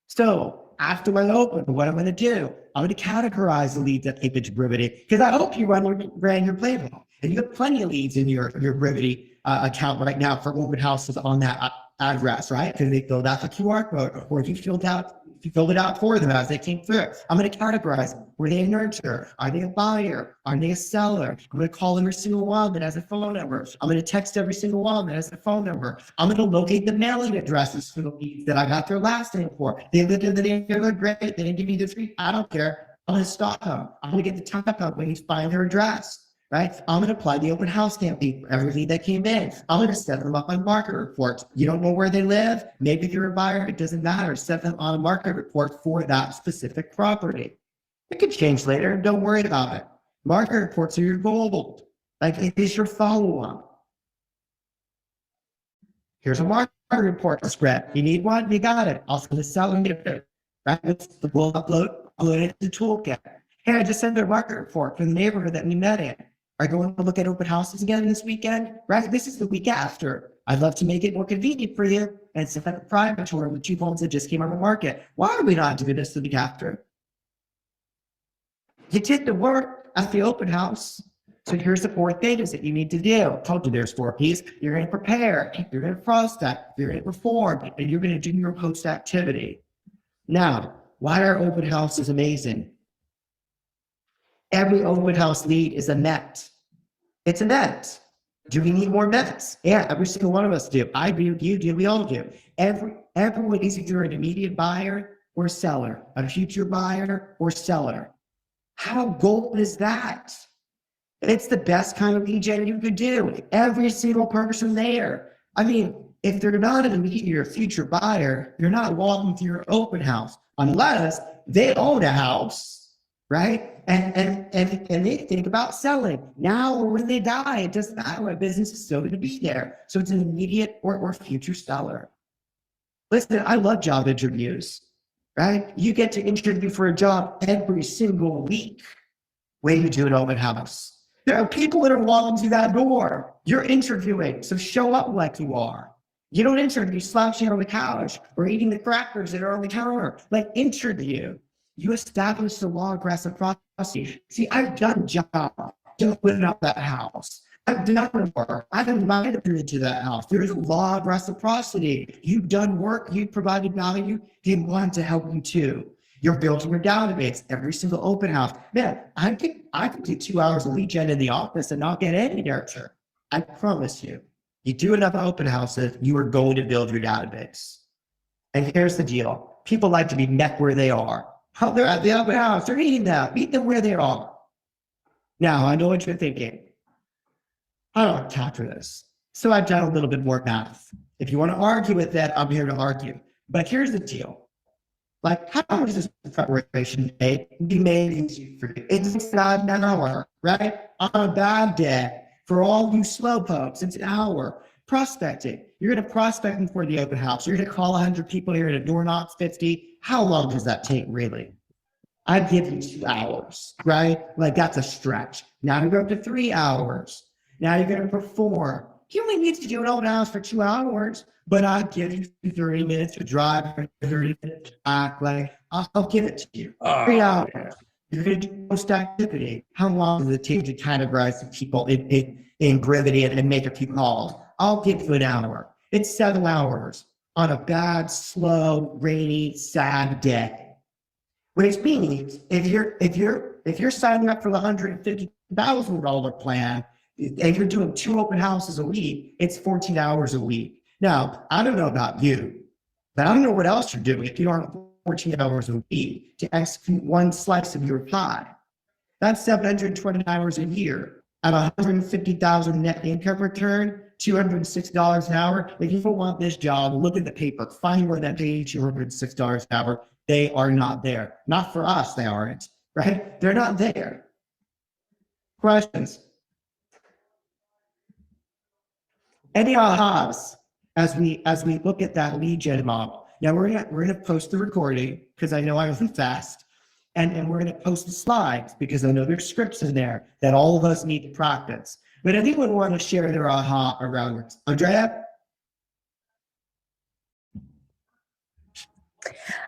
So after I open, what I'm going to do, I'm going to categorize the leads that came into Brivity, because I hope you ran your playbook. And you have plenty of leads in your Brivity account right now for open houses on that address, right? Because they filled out the QR code, or if you filled it out for them as they came through. I'm going to categorize them. Were they a nurturer? Are they a buyer? Are they a seller? I'm going to call every single one that has a phone number. I'm going to text every single one that has a phone number. I'm going to locate the mailing addresses for the leads that I got their last name for. They lived in the neighborhood, great. They didn't give me the street. I don't care. I'm going to stalk them. I'm going to get the time up when he's find their address. Right? I'm going to apply the open house campaign for every lead that came in. I'm going to set them up on market reports. You don't know where they live? Maybe if you're a buyer, it doesn't matter. Set them on a market report for that specific property. It could change later. Don't worry about it. Market reports are your gold. Like it is your follow-up. Here's a market report spread. You need one? You got it. I'll send a selling it. Right? We'll upload it to the toolkit. Hey, I just sent a market report from the neighborhood that we met in. Are you going to look at open houses again this weekend? Right? This is the week after. I'd love to make it more convenient for you and set up a private tour with 2 homes that just came on the market. Why are we not doing this the week after? You did the work at the open house. So here's the 4 things that you need to do. I told you there's 4 P's. You're going to prepare, you're going to prospect, you're going to perform, and you're going to do your post activity. Now, why are open houses amazing? Every open house lead is a net. It's a net. Do we need more nets? Yeah, every single one of us do. I do, you do, we all do. Everyone is either an immediate buyer or seller, a future buyer or seller. How gold is that? It's the best kind of lead gen you could do. Every single person there. I mean, if they're not an immediate or future buyer, you're not walking through your open house unless they own a house. Right? And they think about selling now or when they die. It doesn't matter. My business is still going to be there. So it's an immediate or future seller. Listen, I love job interviews, right? You get to interview for a job every single week when you do an open house. There are people that are walking through that door. You're interviewing, so show up like you are. You don't interview slouching on the couch or eating the crackers that are on the counter. Like, interview. You establish the law of reciprocity. See, I've done jobs to open up that house. I've done work. I've invited you to that house. There's a law of reciprocity. You've done work. You've provided value. They want to help you too. You're building your database every single open house. Man, I could do 2 hours a weekend in the office and not get any nurture. I promise you. You do enough open houses, you are going to build your database. And here's the deal. People like to be met where they are. Oh, they're at the open house. They're eating that. Meet them where they are. Now, I know what you're thinking. I don't have time for this. So I've done a little bit more math. If you want to argue with that, I'm here to argue. But here's the deal. Like, how much is this preparation take? We made it easy for you. It's not an hour, right? On a bad day, for all you slowpokes, it's an hour. Prospecting. You're going to prospect before the open house. You're going to call 100 people here to door knock 50. How long does that take, really? I'd give you 2 hours, right? Like, that's a stretch. Now you go up to 3 hours. Now you're going to perform. You only need to do an open house for 2 hours, but I'd give you 30 minutes to drive, 30 minutes to act. Like, I'll give it to you. 3 hours. You're going to do most activity. How long does it take to categorize the people in brevity and make a few calls? I'll give you an hour. It's 7 hours on a bad, slow, rainy, sad day. Which means if you're signing up for the $150,000 plan and you're doing 2 open houses a week, it's 14 hours a week. Now, I don't know about you, but I don't know what else you're doing if you aren't 14 hours a week to execute one slice of your pie. That's 720 hours a year at 150,000 net income return, $206 an hour. If you don't want this job, look at the paper, find where that pays $206 an hour. They are not there. Not for us, they aren't, right? They're not there. Questions? Any ahas as we look at that lead gen model? Now we're gonna post the recording because I know I wasn't fast, and we're gonna post the slides because I know there's scripts in there that all of us need to practice. But anyone want to share their aha around this? Andrea?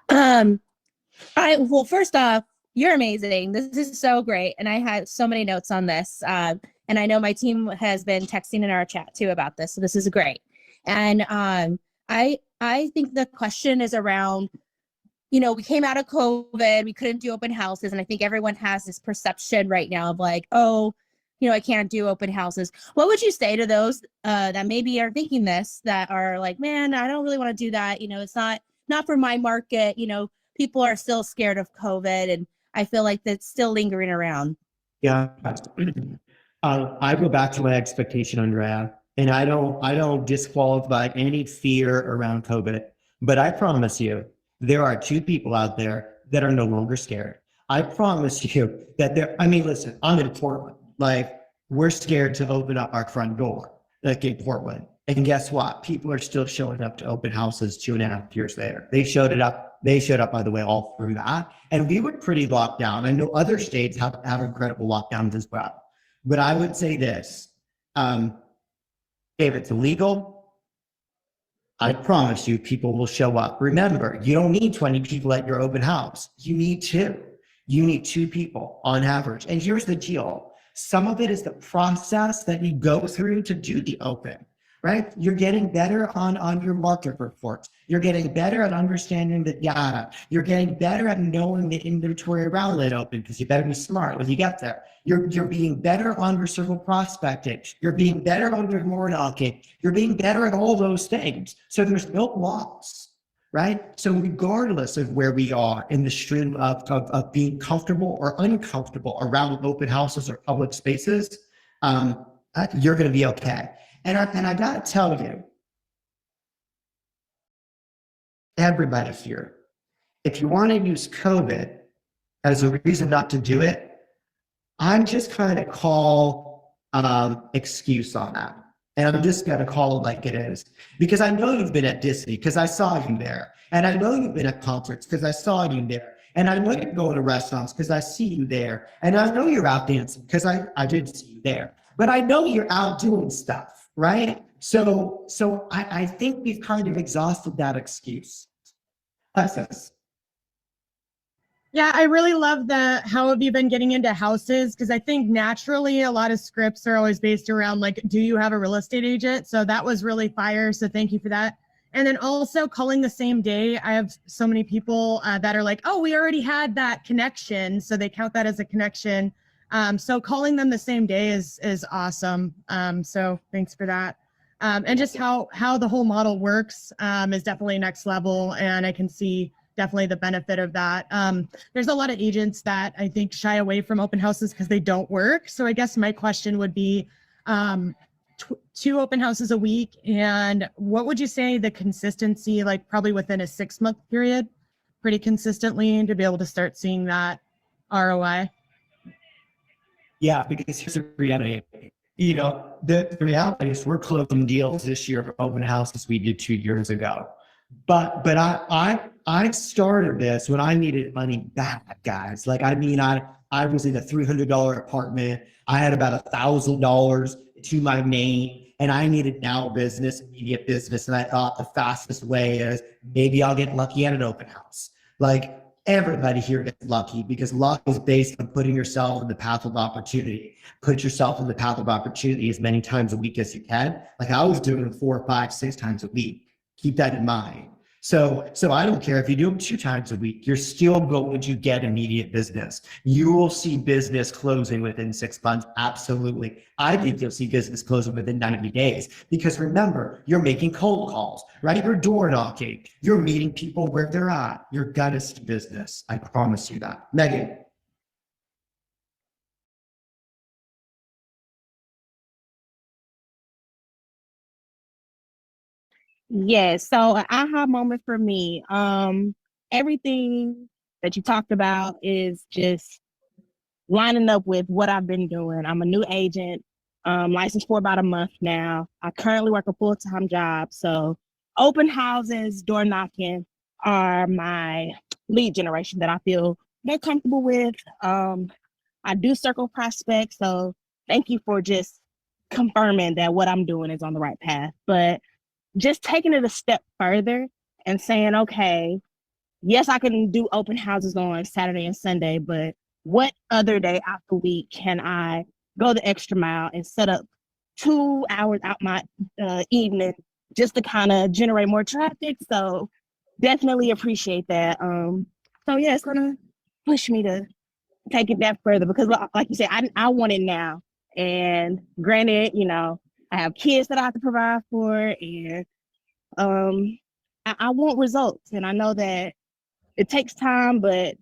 Well, first off, you're amazing. This is so great. And I had so many notes on this. And I know my team has been texting in our chat too about this. So this is great. And I think the question is around, we came out of COVID, we couldn't do open houses. And I think everyone has this perception right now of like, oh, I can't do open houses. What would you say to those that maybe are thinking this, that are like, man, I don't really want to do that. It's not for my market. People are still scared of COVID, and I feel like that's still lingering around. Yeah. I go back to my expectation, Andrea, and I don't disqualify any fear around COVID, but I promise you, there are 2 people out there that are no longer scared. I promise you that listen, I'm in Portland. Like, we're scared to open up our front door, like in Portland. And guess what? People are still showing up to open houses 2.5 years later. They showed up, by the way, all through that. And we were pretty locked down. I know other states have incredible lockdowns as well. But I would say this, if it's illegal, I promise you people will show up. Remember, you don't need 20 people at your open house. You need 2. You need 2 people on average. And here's the deal. Some of it is the process that you go through to do the open, right? You're getting better on your market reports. You're getting better at understanding the data. You're getting better at knowing the inventory around it open, because you better be smart when you get there. You're being better on your circle prospecting. You're being better on your more knocking. You're being better at all those things. So there's no loss, right? So regardless of where we are in the stream of being comfortable or uncomfortable around open houses or public spaces, you're going to be okay. And I got to tell you, everybody here, if you want to use COVID as a reason not to do it, I'm just going to call excuse on that. And I'm just going to call it like it is. Because I know you've been at Disney, because I saw you there. And I know you've been at concerts, because I saw you there. And I know you're going to restaurants because I see you there. And I know you're out dancing because I did see you there. But I know you're out doing stuff, right? So I think we've kind of exhausted that excuse. That's Yeah, I really love the how have you been getting into houses? Because I think naturally a lot of scripts are always based around like, do you have a real estate agent? So that was really fire. So thank you for that. And then also calling the same day. I have so many people that are like, oh, we already had that connection. So they count that as a connection. So calling them the same day is awesome. So thanks for that. And just how the whole model works is definitely next level. And I can see definitely the benefit of that. There's a lot of agents that I think shy away from open houses because they don't work. So I guess my question would be 2 open houses a week. And what would you say the consistency, like probably within a 6-month period, pretty consistently to be able to start seeing that ROI? Yeah, because here's the reality. You know, the reality is we're closing deals this year for open houses we did 2 years ago. But I started this when I needed money back, guys. Like I was in a $300 apartment. I had about $1,000 to my name, and I needed now business, immediate business. And I thought the fastest way is maybe I'll get lucky at an open house. Like everybody here gets lucky because luck is based on putting yourself in the path of opportunity. Put yourself in the path of opportunity as many times a week as you can. Like I was doing 4, 5, 6 times a week. Keep that in mind. So I don't care if you do them 2 times a week, you're still going to get immediate business. You will see business closing within 6 months. Absolutely. I think you'll see business closing within 90 days because remember, you're making cold calls, right? You're door knocking. You're meeting people where they're at. You're gonna see business. I promise you that. Megan. Yes. So an aha moment for me. Everything that you talked about is just lining up with what I've been doing. I'm a new agent, licensed for about a month now. I currently work a full-time job. So open houses, door knocking are my lead generation that I feel more comfortable with. I do circle prospects. So thank you for just confirming that what I'm doing is on the right path. But just taking it a step further and saying, okay, yes, I can do open houses on Saturday and Sunday, but what other day out the week can I go the extra mile and set up 2 hours out my evening just to kind of generate more traffic? So definitely appreciate that. So yeah, it's gonna push me to take it that further because, like you said, I want it now. And granted, I have kids that I have to provide for, and I want results, and I know that it takes time, but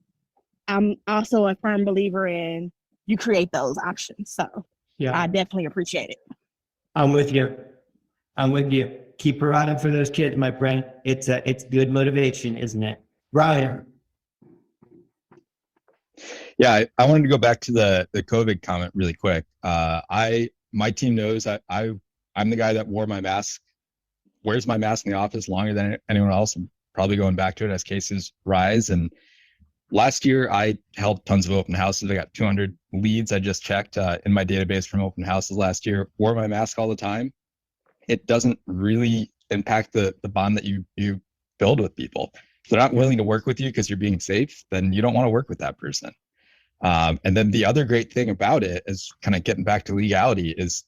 I'm also a firm believer in you create those options. So Yeah, I definitely appreciate it. I'm with you. I'm with you. Keep providing for those kids, my friend. It's good motivation, isn't it? Ryan. Yeah, I wanted to go back to the COVID comment really quick. My team knows I'm the guy that wears my mask in the office longer than anyone else. I'm probably going back to it as cases rise. And last year I held tons of open houses. I got 200 leads. I just checked in my database from open houses last year. Wore my mask all the time. It doesn't really impact the bond that you build with people. If they're not willing to work with you because you're being safe, then you don't want to work with that person. And then the other great thing about it is kind of getting back to legality is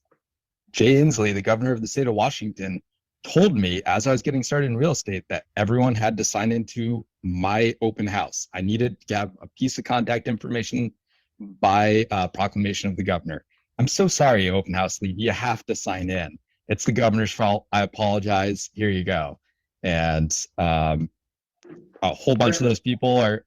Jay Inslee, the governor of the state of Washington, told me as I was getting started in real estate that everyone had to sign into my open house. I needed to have a piece of contact information by proclamation of the governor. I'm so sorry, open house lead. You have to sign in. It's the governor's fault. I apologize. Here you go. And a whole bunch of those people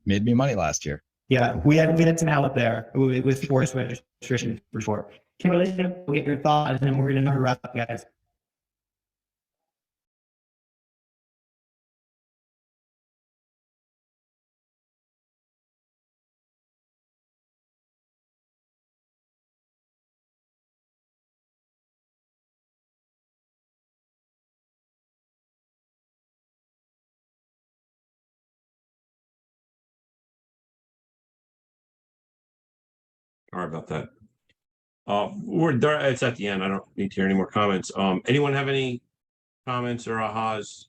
made me money last year. Yeah, we had some help there with forced registration for sure. Kimberly, we'll get your thoughts, and then we're going to wrap up, guys. Sorry about that. It's at the end. I don't need to hear any more comments. Anyone have any comments or ahas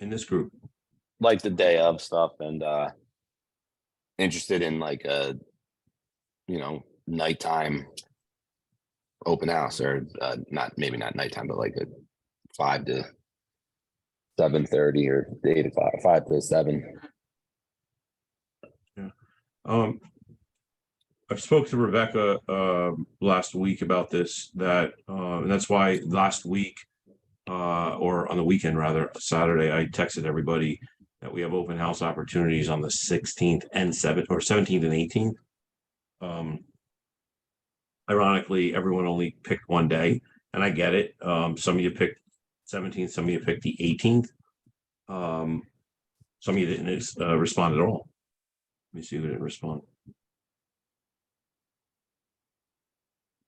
in this group? Like the day of stuff and interested in like a nighttime open house or maybe not nighttime, but like a 5 to 7:30 or 8 to 5 to 7. I've spoke to Rebecca last week about this, and that's why last week or on the weekend rather, Saturday, I texted everybody that we have open house opportunities on the 16th and 17th and 18th. Ironically, everyone only picked one day, and I get it. Some of you picked 17th, some of you picked the 18th. Some of you didn't respond at all. Let me see who didn't respond.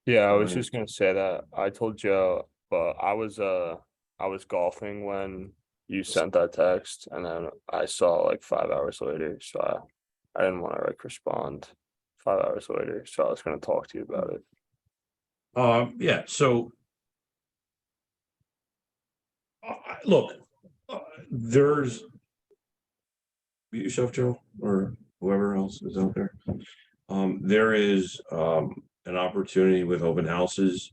Yeah, I was Alright. just gonna say that. I told Joe, but I was golfing when you sent that text, and then I saw like 5 hours later, so I didn't want to like respond 5 hours later, so I was gonna talk to you about it. Yeah, so look, there's mute yourself, Joe, or whoever else is out there. There is an opportunity with open houses.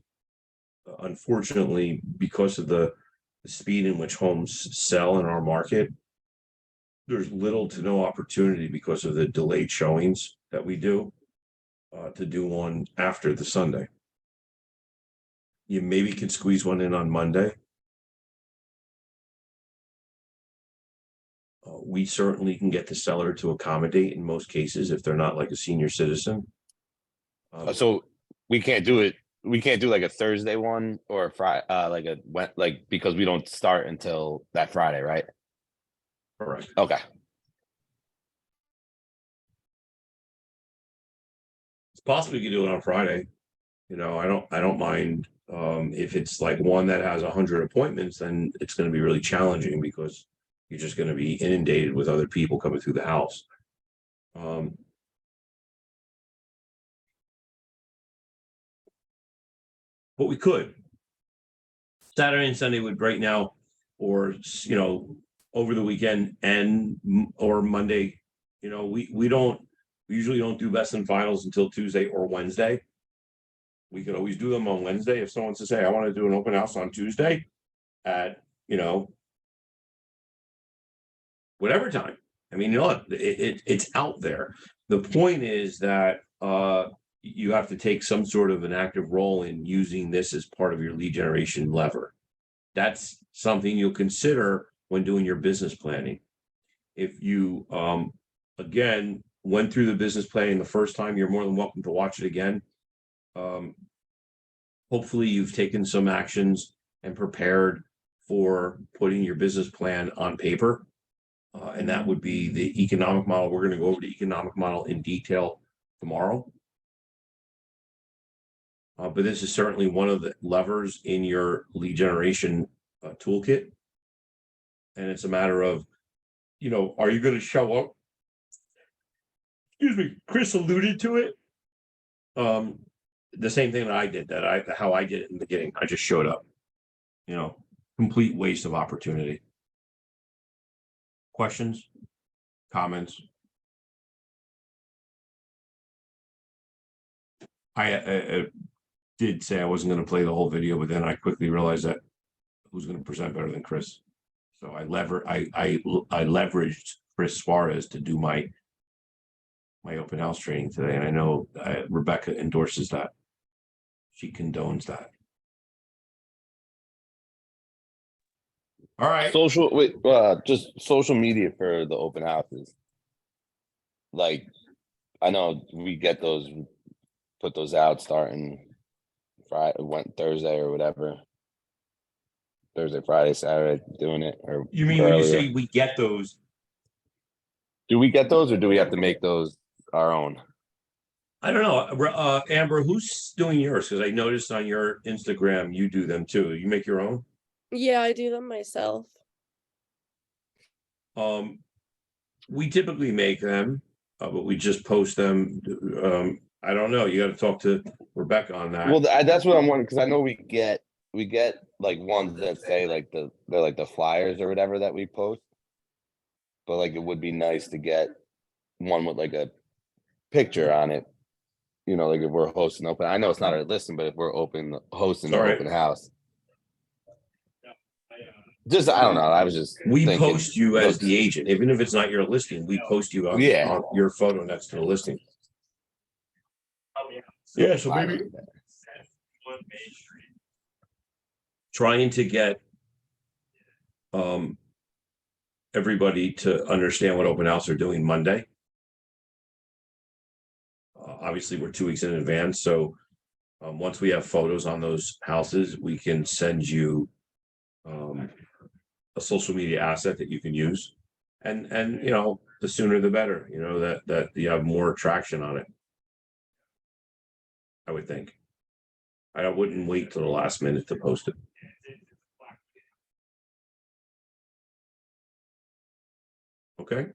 Unfortunately, because of the speed in which homes sell in our market, there's little to no opportunity because of the delayed showings that we do to do one after the Sunday. You maybe can squeeze one in on Monday. We certainly can get the seller to accommodate in most cases if they're not like a senior citizen. So we can't do it. We can't do like a Thursday one or a Friday, because we don't start until that Friday, right? Correct. Okay. It's possible you can do it on Friday. I don't mind. If it's like one that has 100 appointments, then it's going to be really challenging because you're just going to be inundated with other people coming through the house. But we could. Saturday and Sunday would right now, or over the weekend or Monday. We usually don't do best and finals until Tuesday or Wednesday. We could always do them on Wednesday if someone says, "Hey, I want to do an open house on Tuesday at whatever time." I mean, it's out there. The point is that you have to take some sort of an active role in using this as part of your lead generation lever. That's something you'll consider when doing your business planning. If you again went through the business planning the first time, you're more than welcome to watch it again. Hopefully you've taken some actions and prepared for putting your business plan on paper. And that would be the economic model. We're going to go over the economic model in detail tomorrow. But this is certainly one of the levers in your lead generation toolkit. And it's a matter of, are you going to show up? Excuse me, Chris alluded to it. The same thing that I did, how I did it in the beginning. I just showed up, complete waste of opportunity. Questions, comments? I did say I wasn't going to play the whole video, but then I quickly realized that who's going to present better than Chris? So I leveraged Chris Suarez to do my open house training today, and I know Rebecca endorses that. She condones that. All right. Just social media for the open houses. Like, I know we get those, put those out starting Thursday or whatever. Thursday, Friday, Saturday, doing it. Or you mean when you say we get those? Do we get those, or do we have to make those our own? I don't know. Amber, who's doing yours? Because I noticed on your Instagram you do them too. You make your own? Yeah, I do them myself. We typically make them. but we just post them. I don't know. You got to talk to Rebecca on that. Well, that's what I'm wondering, because I know we get like ones that say like they're like the flyers or whatever that we post. But like it would be nice to get one with like a picture on it. You know, like if we're hosting open, I know it's not our listing, but if we're hosting the All right. open house. Just I don't know. I was just We thinking post you as those- the agent, even if it's not your listing. We post you on, Yeah. on your photo next to the listing. Yeah, so maybe trying to get everybody to understand what open house are doing Monday. Obviously, we're 2 weeks in advance, so once we have photos on those houses, we can send you a social media asset that you can use, and you know, the sooner the better. You know, that you have more traction on it. I would think. I wouldn't wait till the last minute to post it. Okay.